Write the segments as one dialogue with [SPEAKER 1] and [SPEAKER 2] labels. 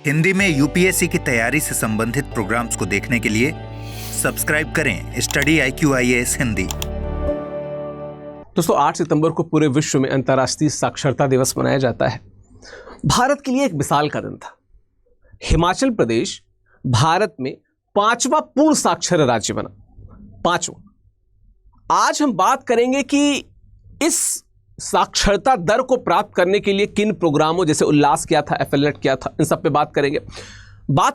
[SPEAKER 1] हिंदी में यूपीएससी की तैयारी से संबंधित प्रोग्राम्स को देखने के लिए सब्सक्राइब करें स्टडी IQIAS हिंदी।
[SPEAKER 2] दोस्तों 8 सितंबर को पूरे विश्व में अंतर्राष्ट्रीय साक्षरता दिवस मनाया जाता है। भारत के लिए एक मिसाल का दिन था। हिमाचल प्रदेश भारत में 5वां पूर्ण साक्षर राज्य बना, 5वां। आज हम बात करेंगे कि इस साक्षरता दर को प्राप्त करने के लिए किन प्रोग्रामों जैसे उल्लास किया था, FLNet किया था, इन सब पे बात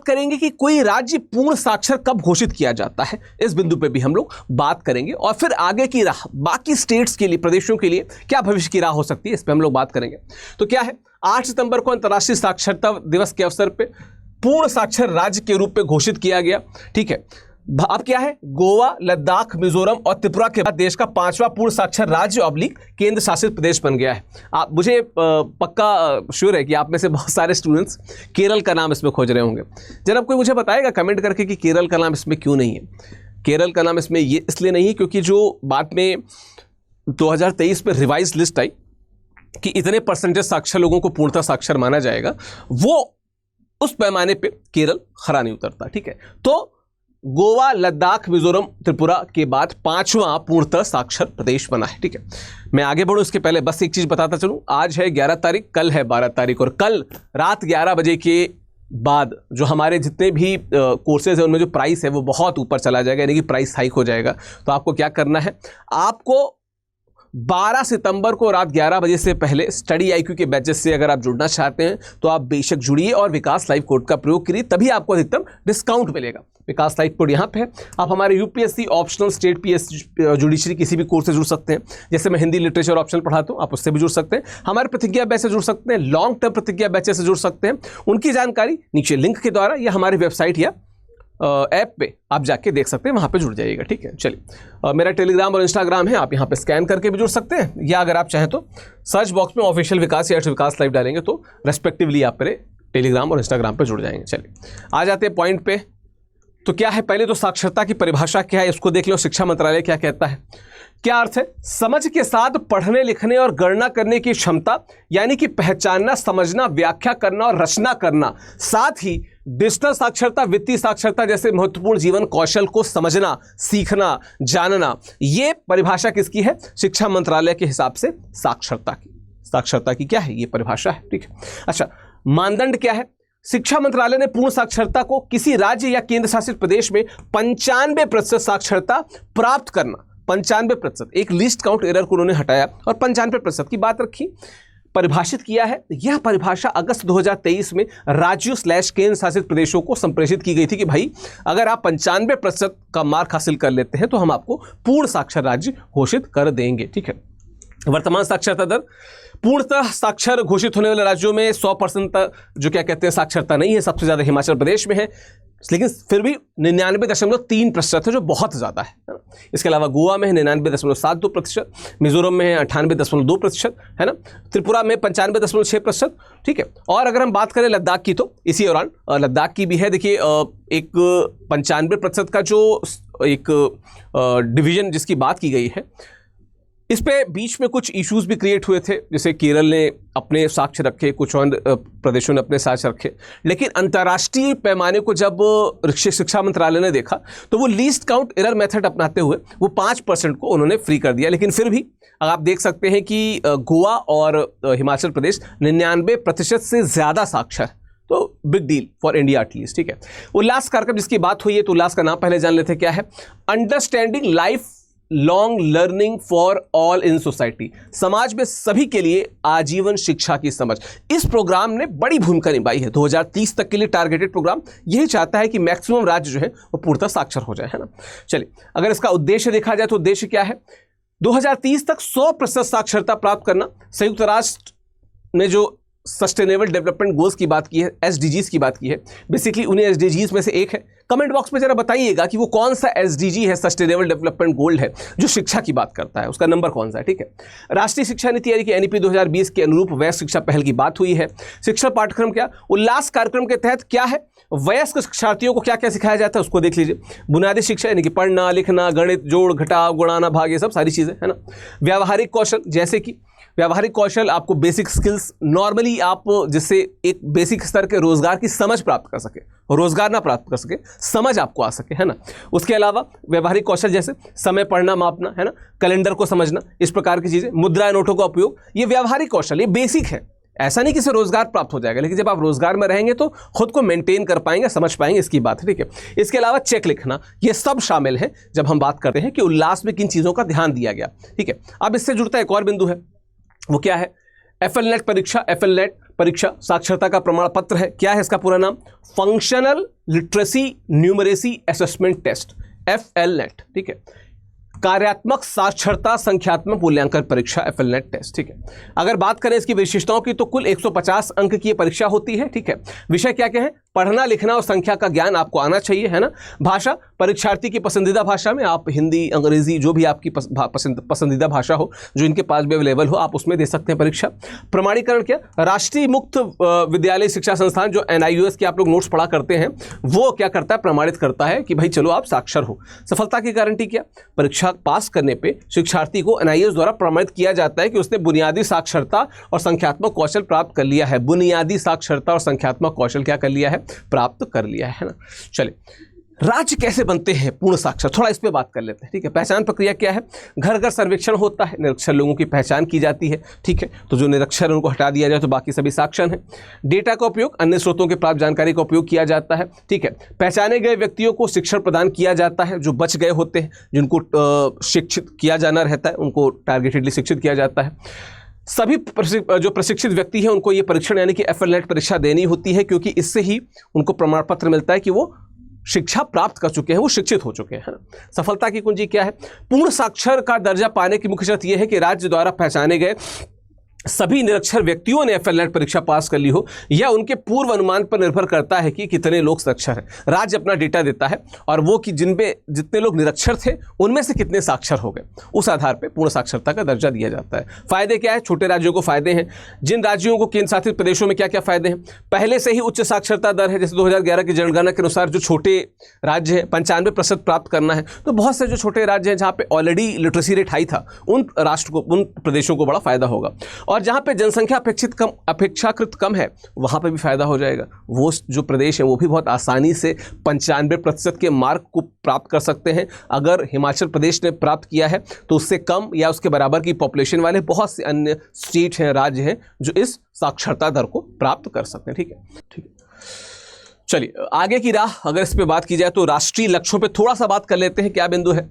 [SPEAKER 2] करेंगे कि कोई राज्य पूर्ण साक्षर कब घोषित किया जाता है, इस बिंदु पे भी हम लोग बात करेंगे। और फिर आगे की राह बाकी स्टेट्स के लिए, प्रदेशों के लिए क्या भविष्य की राह हो सकती है, इस पे हम लोग बात करेंगे। तो क्या है, 8 सितंबर को अंतर्राष्ट्रीय साक्षरता दिवस के अवसर पे पूर्ण साक्षर राज्य के रूप में घोषित किया गया। ठीक है, अब क्या है, गोवा, लद्दाख, मिजोरम और त्रिपुरा के बाद देश का 5वां पूर्ण साक्षर राज्य ऑब्लिक केंद्र शासित प्रदेश बन गया है। आप मुझे पक्का श्योर है कि आप में से बहुत सारे स्टूडेंट्स केरल का नाम इसमें खोज रहे होंगे। जरा कोई मुझे बताएगा कमेंट करके कि केरल का नाम इसमें क्यों नहीं है। केरल का नाम इसमें ये इसलिए नहीं है क्योंकि जो बाद में 2023 में रिवाइज लिस्ट आई कि इतने परसेंटेज साक्षर लोगों को पूर्णतः साक्षर माना जाएगा, वो उस पैमाने पे केरल खरा नहीं उतरता। ठीक है, तो गोवा, लद्दाख, मिजोरम, त्रिपुरा के बाद 5वां पूर्णतः साक्षर प्रदेश बना है। ठीक है, मैं आगे बढ़ूं इसके पहले बस एक चीज बताता चलूं। आज है 11 तारीख, कल है 12 तारीख, और कल रात 11 बजे के बाद जो हमारे जितने भी कोर्सेज हैं उनमें जो प्राइस है वो बहुत ऊपर चला जाएगा, यानी कि प्राइस हाइक हो जाएगा। तो आपको क्या करना है, आपको 12 सितंबर को रात 11 बजे से पहले स्टडी IQ के बैचेस से अगर आप जुड़ना चाहते हैं तो आप बेशक जुड़िए और विकास लाइव कोड का प्रयोग करिए, तभी आपको अधिकतम डिस्काउंट मिलेगा। विकास लाइव कोड यहाँ पे है। आप हमारे UPSC optional state PS judiciary किसी भी कोर्स से जुड़ सकते हैं। जैसे मैं हिंदी लिटरेचर ऑप्शनल पढ़ाता हूँ, आप उससे भी जुड़ सकते हैं। हमारे प्रतिज्ञा बैच से जुड़ सकते हैं, लॉन्ग टर्म प्रतिज्ञा बैचेस से जुड़ सकते हैं। उनकी जानकारी नीचे लिंक के द्वारा या हमारी वेबसाइट या ऐप पे आप जाके देख सकते हैं, वहाँ पे जुड़ जाइएगा। ठीक है, चलिए मेरा टेलीग्राम और इंस्टाग्राम है, आप यहाँ पे स्कैन करके भी जुड़ सकते हैं, या अगर आप चाहें तो सर्च बॉक्स में ऑफिशियल विकास या विकास लाइव डालेंगे तो रेस्पेक्टिवली आप मेरे टेलीग्राम और इंस्टाग्राम पे जुड़ जाएंगे। चलिए आ जाते हैं पॉइंट पे। तो क्या है, पहले तो साक्षरता की परिभाषा क्या है इसको देख लो। शिक्षा मंत्रालय क्या कहता है, क्या अर्थ है, समझ के साथ पढ़ने लिखने और गणना करने की क्षमता, यानी कि पहचानना, समझना, व्याख्या करना और रचना करना। साथ ही डिजिटल साक्षरता, वित्तीय साक्षरता जैसे महत्वपूर्ण जीवन कौशल को समझना, सीखना, जानना। ये परिभाषा किसकी है, शिक्षा मंत्रालय के हिसाब से साक्षरता की क्या है, ये परिभाषा है। ठीक है, अच्छा मानदंड क्या है, शिक्षा मंत्रालय ने पूर्ण साक्षरता को किसी राज्य या केंद्र शासित प्रदेश में 95% साक्षरता प्राप्त करना, 95%, एक लीस्ट काउंट एरर को उन्होंने हटाया और 95% की बात रखी, परिभाषित किया है। यह परिभाषा अगस्त 2023 में राज्यों / केंद्र शासित प्रदेशों को संप्रेषित की गई थी कि भाई अगर आप 95% का मार्क हासिल कर लेते हैं तो हम आपको पूर्ण साक्षर राज्य घोषित कर देंगे। ठीक है, वर्तमान साक्षरता दर, पूर्णतः साक्षर घोषित होने वाले राज्यों में 100% जो क्या कहते हैं साक्षरता नहीं है। सबसे ज्यादा हिमाचल प्रदेश में है, लेकिन फिर भी 99.3% है, जो बहुत ज़्यादा है। इसके अलावा गोवा में है 99.72%, मिजोरम में है 98.2%, है ना, त्रिपुरा में 95.6%। ठीक है, और अगर हम बात करें लद्दाख की तो इसी दौरान लद्दाख की भी है। देखिए एक 95% का जो एक डिवीजन जिसकी बात की गई है, इस पे बीच में कुछ इश्यूज भी क्रिएट हुए थे, जैसे केरल ने अपने साक्ष्य रखे, कुछ और प्रदेशों ने अपने साक्ष्य रखे। लेकिन अंतर्राष्ट्रीय पैमाने को जब शिक्षा मंत्रालय ने देखा तो वो लीस्ट काउंट एरर मेथड अपनाते हुए वो 5% को उन्होंने फ्री कर दिया। लेकिन फिर भी आप देख सकते हैं कि गोवा और हिमाचल प्रदेश 99% से ज़्यादा साक्षर, तो big deal for India at least. ठीक है, उल्लास कार्यक्रम जिसकी बात हुई है, तो उल्लास का नाम पहले जान लेते हैं क्या है, understanding life long learning for all in society, समाज में सभी के लिए आजीवन शिक्षा की समझ। इस प्रोग्राम ने बड़ी भूमिका निभाई है। 2030 तक के लिए टारगेटेड प्रोग्राम यही चाहता है कि मैक्सिमम राज्य जो है वो पूर्णतः साक्षर हो जाए, है ना। चलिए अगर इसका उद्देश्य देखा जाए तो उद्देश्य क्या है, 2030 तक 100% साक्षरता प्राप्त करना। संयुक्त राष्ट्र ने जो सस्टेनेबल डेवलपमेंट गोल्स की बात की है, SDGs की बात की है, बेसिकली उन्हीं SDGs में से एक है। कमेंट बॉक्स में जरा बताइएगा कि वो कौन सा SDG है, सस्टेनेबल डेवलपमेंट गोल है, जो शिक्षा की बात करता है, उसका नंबर कौन सा है। ठीक है, राष्ट्रीय शिक्षा नीति यानी कि NEP 2020 के अनुरूप वयस्क शिक्षा पहल की बात हुई है। शिक्षा पाठ्यक्रम क्या, उल्लास कार्यक्रम के तहत क्या है, वयस्क शिक्षार्थियों को क्या क्या सिखाया जाता है उसको देख लीजिए। बुनियादी शिक्षा यानी कि पढ़ना लिखना, गणित, जोड़ घटाव, गुणाना, भाग, ये सब सारी चीज़ें, है ना। व्यावहारिक कौशल जैसे कि व्यावहारिक कौशल आपको बेसिक स्किल्स, नॉर्मली आप जिससे एक बेसिक स्तर के रोजगार की समझ प्राप्त कर सके, रोजगार ना प्राप्त कर सके, समझ आपको आ सके, है ना। उसके अलावा व्यावहारिक कौशल जैसे समय पढ़ना मापना, है ना, कैलेंडर को समझना, इस प्रकार की चीजें, मुद्रा नोटों का उपयोग, ये व्यावहारिक कौशल, ये बेसिक है। ऐसा नहीं कि इससे रोजगार प्राप्त हो जाएगा, लेकिन जब आप रोजगार में रहेंगे तो खुद को मेंटेन कर पाएंगे, समझ पाएंगे, इसकी बात है, ठीक है। इसके अलावा चेक लिखना, ये सब शामिल है जब हम बात करते हैं कि उल्लास में किन चीजों का ध्यान दिया गया, ठीक है। अब इससे जुड़ता एक और बिंदु है, वो क्या है? एफएलनेट परीक्षा। एफएलनेट परीक्षा साक्षरता का प्रमाण पत्र है। क्या है इसका पूरा नाम? Functional literacy numeracy assessment test, FLNAT, ठीक है। कार्यात्मक साक्षरता संख्यात्मक मूल्यांकन परीक्षा, एफएलनेट टेस्ट, ठीक है। अगर बात करें इसकी विशेषताओं की तो कुल 150 अंक की ये परीक्षा होती है, ठीक है। विषय क्या क्या है? पढ़ना लिखना और संख्या का ज्ञान आपको आना चाहिए, है ना। भाषा, परीक्षार्थी की पसंदीदा भाषा में आप हिंदी, अंग्रेजी, जो भी आपकी पसंदीदा भाषा हो, जो इनके पास भी अवेलेबल हो, आप उसमें दे सकते हैं परीक्षा। प्रमाणीकरण क्या? राष्ट्रीय मुक्त विद्यालय शिक्षा संस्थान, जो NIOS के आप लोग नोट्स पढ़ा करते हैं, वो क्या करता है? प्रमाणित करता है कि भाई चलो आप साक्षर हो। सफलता की गारंटी क्या? परीक्षा पास करने पे शिक्षार्थी को NIOS द्वारा प्रमाणित किया जाता है कि उसने बुनियादी साक्षरता और संख्यात्मक कौशल प्राप्त कर लिया है। बुनियादी साक्षरता और संख्यात्मक कौशल क्या कर लिया है? प्राप्त कर लिया है ना। चलिए, राज्य कैसे बनते हैं पूर्ण साक्षर, थोड़ा इस पे बात कर लेते हैं, ठीक है। पहचान प्रक्रिया क्या है? घर घर सर्वेक्षण होता है, निरक्षर लोगों की पहचान की जाती है, ठीक है। तो जो निरक्षर उनको हटा दिया जाए तो बाकी सभी साक्षर हैं। डेटा का उपयोग, अन्य स्रोतों के प्राप्त जानकारी का उपयोग किया जाता है, ठीक है। पहचाने गए व्यक्तियों को शिक्षण प्रदान किया जाता है, जो बच गए होते हैं, जिनको शिक्षित किया जाना रहता है, उनको टारगेटेडली शिक्षित किया जाता है। सभी जो प्रशिक्षित व्यक्ति हैं उनको ये परीक्षण यानी कि एफएलनेट परीक्षा देनी होती है, क्योंकि इससे ही उनको प्रमाण पत्र मिलता है कि वो शिक्षा प्राप्त कर चुके हैं, वो शिक्षित हो चुके हैं। सफलता की कुंजी क्या है? पूर्ण साक्षर का दर्जा पाने की मुख्य शर्त यह है कि राज्य द्वारा पहचाने गए सभी निरक्षर व्यक्तियों ने एफएलनेट परीक्षा पास कर ली हो, या उनके पूर्व अनुमान पर निर्भर करता है कि कितने लोग साक्षर हैं। राज्य अपना डेटा देता है और वो कि जिनमें जितने लोग निरक्षर थे उनमें से कितने साक्षर हो गए, उस आधार पर पूर्ण साक्षरता का दर्जा दिया जाता है। फायदे क्या है? छोटे राज्यों को फायदे हैं। जिन राज्यों को केंद्र शासित प्रदेशों में क्या क्या फायदे हैं? पहले से ही उच्च साक्षरता दर है, जैसे 2011 की जनगणना के अनुसार जो छोटे राज्य हैं 95% प्राप्त करना है, तो बहुत से जो छोटे राज्य हैं जहाँ पे ऑलरेडी लिटरेसी रेट हाई था, उन प्रदेशों को बड़ा फायदा होगा। और जहां पे जनसंख्या अपेक्षाकृत कम है, वहां पे भी फायदा हो जाएगा। वो जो प्रदेश है वो भी बहुत आसानी से 95% के मार्क को प्राप्त कर सकते हैं। अगर हिमाचल प्रदेश ने प्राप्त किया है तो उससे कम या उसके बराबर की पॉपुलेशन वाले बहुत से अन्य स्टेट हैं, राज्य हैं, जो इस साक्षरता दर को प्राप्त कर सकते हैं, ठीक है, ठीक है। चलिए, आगे की राह अगर इस पे बात की जाए तो राष्ट्रीय लक्ष्यों पे थोड़ा सा बात कर लेते हैं। क्या बिंदु है?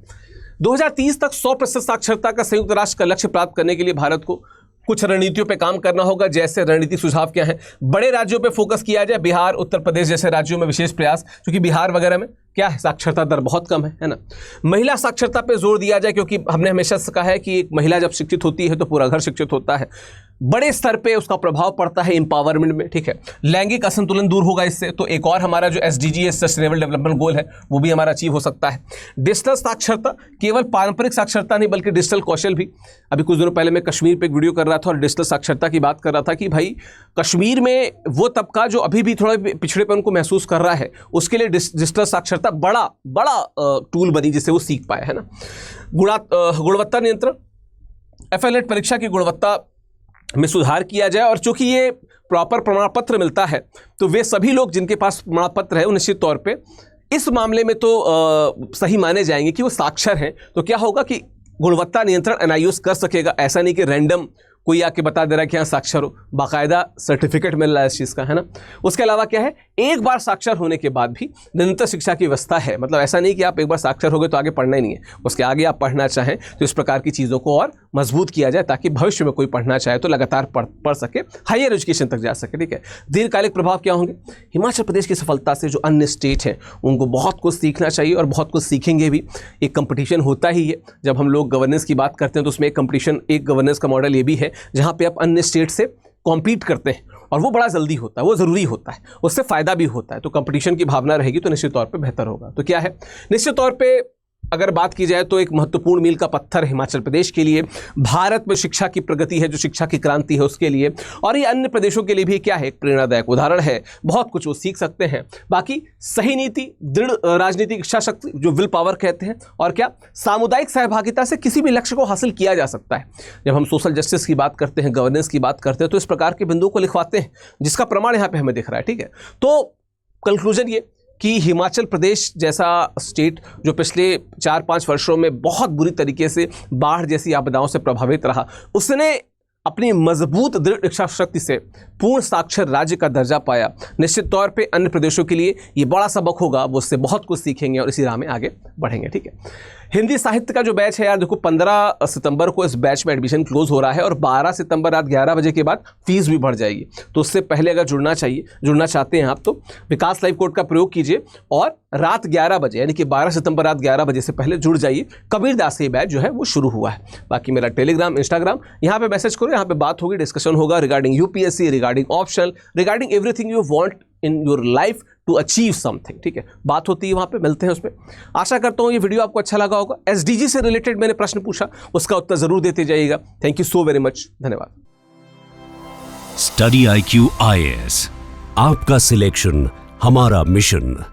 [SPEAKER 2] 2030 तक 100% साक्षरता का संयुक्त राष्ट्र का लक्ष्य प्राप्त करने के लिए भारत को कुछ रणनीतियों पे काम करना होगा। जैसे रणनीतिक सुझाव क्या है? बड़े राज्यों पे फोकस किया जाए, बिहार, उत्तर प्रदेश जैसे राज्यों में विशेष प्रयास, क्योंकि बिहार वगैरह में क्या है? साक्षरता दर बहुत कम है ना। महिला साक्षरता पे जोर दिया जाए, क्योंकि हमने हमेशा से कहा है कि एक महिला जब शिक्षित होती है तो पूरा घर शिक्षित होता है। बड़े स्तर पे उसका प्रभाव पड़ता है एम्पावरमेंट में, ठीक है। लैंगिक असंतुलन दूर होगा इससे, तो एक और हमारा जो SDG सस्टेनेबल डेवलपमेंट गोल है वो भी हमारा अचीव हो सकता है। डिजिटल साक्षरता, केवल पारंपरिक साक्षरता नहीं बल्कि डिजिटल कौशल भी। अभी कुछ दिनों पहले मैं कश्मीर पे एक वीडियो कर रहा था और डिजिटल साक्षरता की बात कर रहा था कि भाई कश्मीर में वो तबका जो अभी भी थोड़ा पिछड़ेपन को महसूस कर रहा है, उसके लिए डिजिटल साक्षरता बड़ा टूल बनी जिससे वो सीख पाए, है ना। गुणवत्ता नियंत्रण, एफएलनेट परीक्षा की गुणवत्ता में सुधार किया जाए, और चूंकि ये प्रॉपर प्रमाण पत्र मिलता है तो वे सभी लोग जिनके पास प्रमाण पत्र है वो निश्चित तौर पे इस मामले में तो सही माने जाएंगे कि वो साक्षर हैं। तो क्या होगा कि गुणवत्ता नियंत्रण NIOS कर सकेगा। ऐसा नहीं कि रैंडम कोई आके बता दे रहा है कि हाँ साक्षर हो, बाकायदा सर्टिफिकेट मिल रहा है इस चीज़ का, है ना। उसके अलावा क्या है? एक बार साक्षर होने के बाद भी निरंतर शिक्षा की व्यवस्था है। मतलब ऐसा नहीं कि आप एक बार साक्षर हो गए तो आगे पढ़ना ही नहीं है, उसके आगे आप पढ़ना चाहें तो इस प्रकार की चीज़ों को और मजबूत किया जाए, ताकि भविष्य में कोई पढ़ना चाहे तो लगातार पढ़ सके, हायर एजुकेशन तक जा सके, ठीक है। दीर्घकालिक प्रभाव क्या होंगे? हिमाचल प्रदेश की सफलता से जो अन्य स्टेट हैं उनको बहुत कुछ सीखना चाहिए और बहुत कुछ सीखेंगे भी। एक कंपटीशन होता ही है, जब हम लोग गवर्नेंस की बात करते हैं तो उसमें एक गवर्नेंस का मॉडल ये भी है जहाँ पे आप अन्य स्टेट से कॉम्पीट करते हैं, और वो बड़ा जल्दी होता है, वो ज़रूरी होता है, उससे फ़ायदा भी होता है। तो कंपटीशन की भावना रहेगी तो निश्चित तौर पे बेहतर होगा। तो क्या है? निश्चित तौर पे अगर बात की जाए तो एक महत्वपूर्ण मील का पत्थर है हिमाचल प्रदेश के लिए, भारत में शिक्षा की प्रगति है, जो शिक्षा की क्रांति है उसके लिए, और ये अन्य प्रदेशों के लिए भी क्या है, एक प्रेरणादायक उदाहरण है। बहुत कुछ वो सीख सकते हैं। बाकी सही नीति, दृढ़ राजनीतिक इच्छा शक्ति, जो विल पावर कहते हैं, और क्या सामुदायिक सहभागिता से किसी भी लक्ष्य को हासिल किया जा सकता है। जब हम सोशल जस्टिस की बात करते हैं, गवर्नेंस की बात करते हैं, तो इस प्रकार के बिंदुओं को लिखवाते हैं, जिसका प्रमाण यहाँ पे हमें दिख रहा है। ठीक है, तो कंक्लूजन ये कि हिमाचल प्रदेश जैसा स्टेट जो पिछले 4-5 वर्षों में बहुत बुरी तरीके से बाढ़ जैसी आपदाओं से प्रभावित रहा, उसने अपनी मजबूत दृढ़ इच्छा शक्ति से पूर्ण साक्षर राज्य का दर्जा पाया। निश्चित तौर पे अन्य प्रदेशों के लिए ये बड़ा सबक होगा, वो उससे बहुत कुछ सीखेंगे और इसी राह में आगे बढ़ेंगे। ठीक है, हिंदी साहित्य का जो बैच है यार, देखो 15 सितंबर को इस बैच में एडमिशन क्लोज हो रहा है और 12 सितंबर रात 11 बजे के बाद फीस भी बढ़ जाएगी। तो उससे पहले अगर जुड़ना चाहते हैं आप, तो विकास लाइव कोड का प्रयोग कीजिए और रात 11 बजे यानी कि 12 सितंबर रात 11 बजे से पहले जुड़ जाइए। कबीरदास से बैच जो है वो शुरू हुआ है। बाकी मेरा टेलीग्राम, इंस्टाग्राम, यहाँ पे मैसेज करो, यहाँ पे बात होगी, डिस्कशन होगा regarding UPSC, regarding optional, regarding everything you want in your life to achieve something. ठीक है, बात होती है वहाँ पे, मिलते हैं उसमें। आशा करता हूँ ये वीडियो आपको अच्छा लगा होगा। एसडीजी से रिलेटेड मैंने प्रश्न पूछा, उसका उत्तर जरूर देते जाइएगा। Thank you so very much, धन्यवाद।
[SPEAKER 3] स्टडी IQ IAS, आपका सिलेक्शन हमारा मिशन।